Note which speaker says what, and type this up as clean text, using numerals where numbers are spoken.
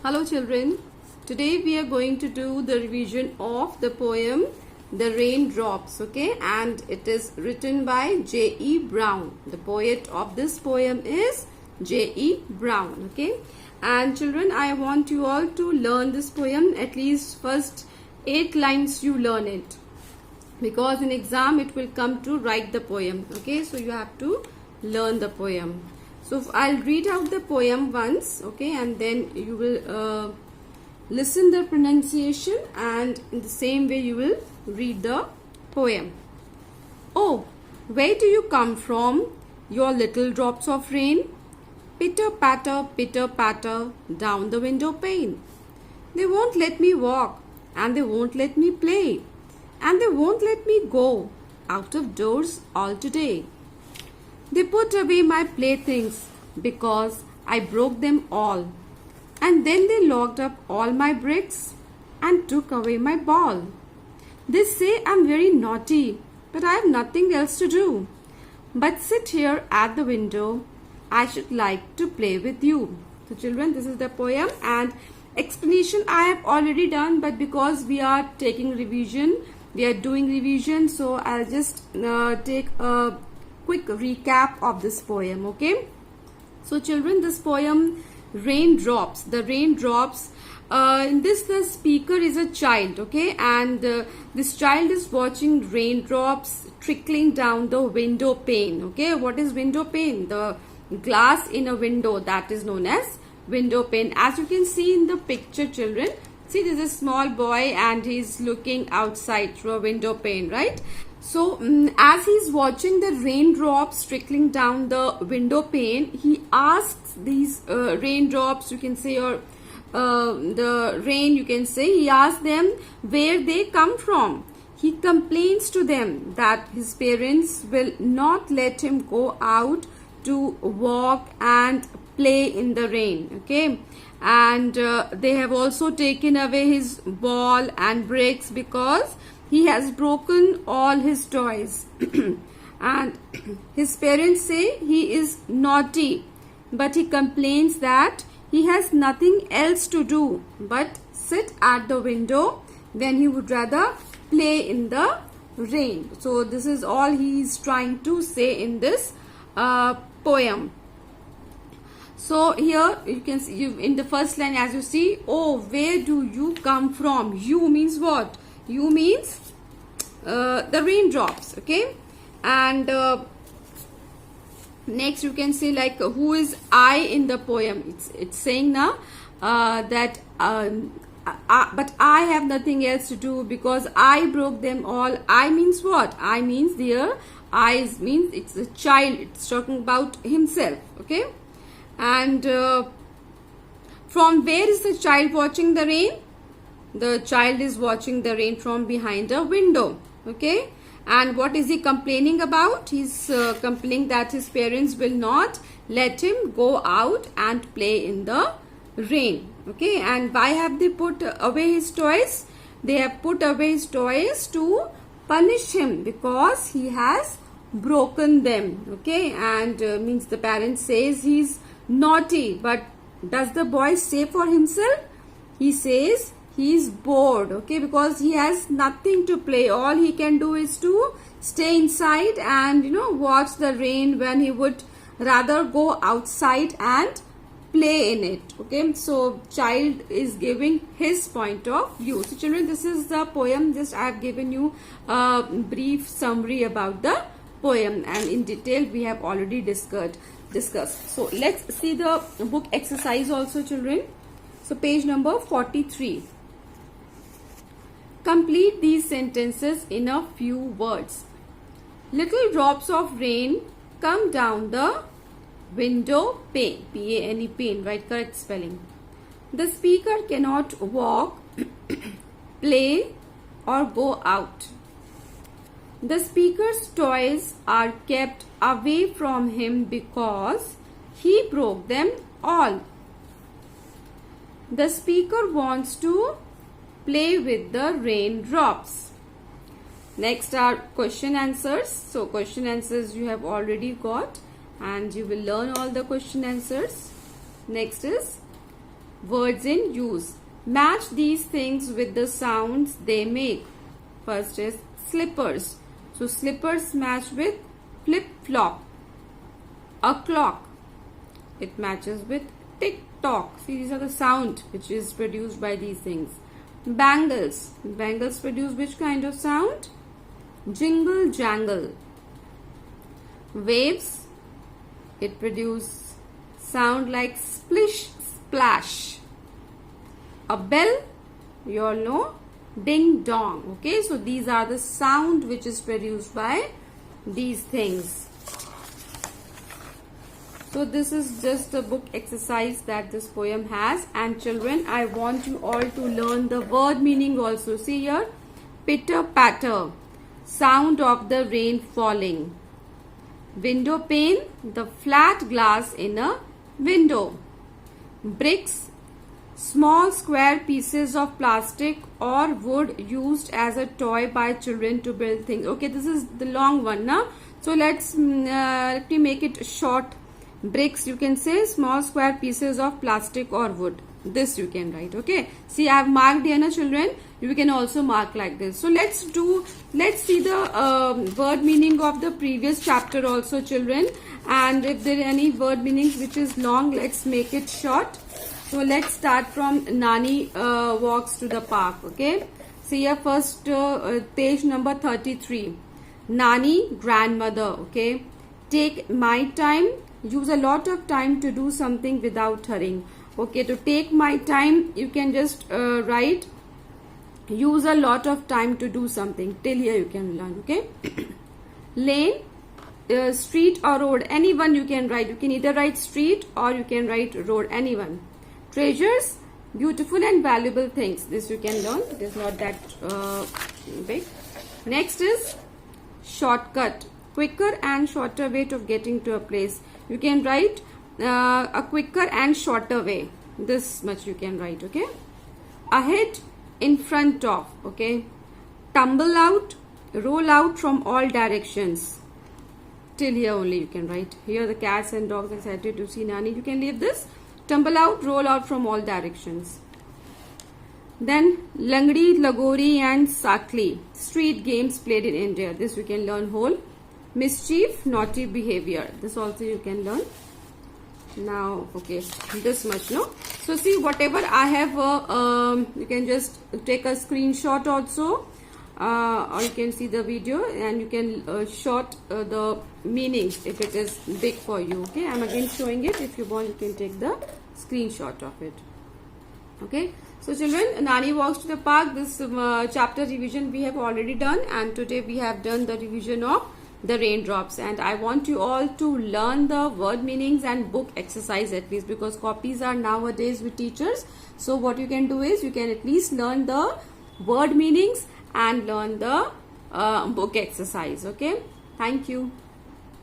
Speaker 1: Hello children, today we are going to do the revision of the poem The Raindrops, okay, and it is written by J.E. Brown. The poet of this poem is J.E. Brown, okay, and children, I want you all to learn this poem, at least first 8 lines you learn it, because in exam it will come to write the poem, okay, so you have to learn the poem. So I'll read out the poem once, okay, and then you will listen the pronunciation, and in the same way you will read the poem. Oh, where do you come from, your little drops of rain? Pitter patter down the window pane. They won't let me walk, and they won't let me play, and they won't let me go out of doors all today. They put away my playthings because I broke them all. And then they locked up all my bricks and took away my ball. They say I'm very naughty, but I have nothing else to do but sit here at the window. I should like to play with you. So children, this is the poem, and explanation I have already done, but because we are taking revision, we are doing revision, so I'll just take a quick recap of this poem, okay. So children, this poem Raindrops, the raindrops, in this the speaker is a child, okay, and this child is watching raindrops trickling down the window pane, okay. What is window pane? The glass in a window, that is known as window pane. As you can see in the picture, children, see, there's a small boy and he's looking outside through a window pane, right? So as he's watching the raindrops trickling down the window pane, he asks these raindrops, you can say, or the rain, you can say, he asks them where they come from. He complains to them that his parents will not let him go out to walk and play in the rain, okay, and they have also taken away his ball and bricks because he has broken all his toys. And his parents say he is naughty, but he complains that he has nothing else to do but sit at the window when he would rather play in the rain. So this is all he is trying to say in this poem. So here you can see, in the first line, as you see, oh, where do you come from? You means what? You means the raindrops, okay, and next you can see, like, who is I in the poem? It's saying now that but I have nothing else to do because I broke them all. I means what? I means there, I means it's a child, it's talking about himself, okay, and from where is the child watching the rain? The child is watching the rain from behind a window, okay, and what is he complaining about? He's complaining that his parents will not let him go out and play in the rain, okay. And why have they put away his toys? They have put away his toys to punish him because he has broken them, okay, and means the parent says he's naughty, but does the boy say for himself? He says he is bored, okay, because he has nothing to play. All he can do is to stay inside and, you know, watch the rain when he would rather go outside and play in it, okay. So child is giving his point of view. So children, this is the poem. Just I have given you a brief summary about the poem, and in detail we have already discussed. So let's see the book exercise also, children. So page number 43. Complete these sentences in a few words. Little drops of rain come down the window pane. P-A-N-E, pane, right? Correct spelling. The speaker cannot walk, play, or go out. The speaker's toys are kept away from him because he broke them all. The speaker wants to play with the raindrops. Next are question answers. So question answers you have already got, and you will learn all the question answers. Next is words in use. Match these things with the sounds they make. First is slippers. So slippers match with flip flop. A clock, it matches with tick tock. See, these are the sound which is produced by these things. Bangles. Bangles produce which kind of sound? Jingle jangle. Waves, it produce sound like splish splash. A bell, you all know, ding dong. Okay, so these are the sound which is produced by these things. So this is just a book exercise that this poem has. And children, I want you all to learn the word meaning also. See here, pitter patter, sound of the rain falling. Window pane, the flat glass in a window. Bricks, small square pieces of plastic or wood used as a toy by children to build things. Okay, this is the long one now. So let me make it short. Bricks, you can say small square pieces of plastic or wood. This you can write. Okay, see, I have marked here, na children. You can also mark like this. So let's see the word meaning of the previous chapter also, children. And if there are any word meanings which is long, let's make it short. So let's start from Nani walks to the park. Okay, see here first page number 33. Nani, grandmother. Okay, take my time. Use a lot of time to do something without hurrying. Okay, to take my time, you can just write use a lot of time to do something. Till here you can learn. Okay. Lane, street or road, anyone you can write. You can either write street or you can write road, anyone. Treasures, beautiful and valuable things. This you can learn. It is not that big. Next is shortcut, quicker and shorter way of getting to a place. You can write a quicker and shorter way. This much you can write. Okay. Ahead, in front of. Okay. Tumble out, roll out from all directions. Till here only you can write. Here the cats and dogs excited to see Nani. You can leave this. Tumble out, roll out from all directions. Then Langdi, Lagori and Sakli, street games played in India. This you can learn whole. Mischief, naughty behavior. This also you can learn. Now, okay, this much, no? So see, whatever I have, you can just take a screenshot also, or you can see the video and you can short the meanings if it is big for you. Okay, I'm again showing it. If you want, you can take the screenshot of it. Okay, so children, Nani walks to the park. This chapter revision we have already done, and today we have done the revision of the raindrops. And I want you all to learn the word meanings and book exercise at least, because copies are nowadays with teachers. So what you can do is you can at least learn the word meanings and learn the book exercise. Okay, thank you.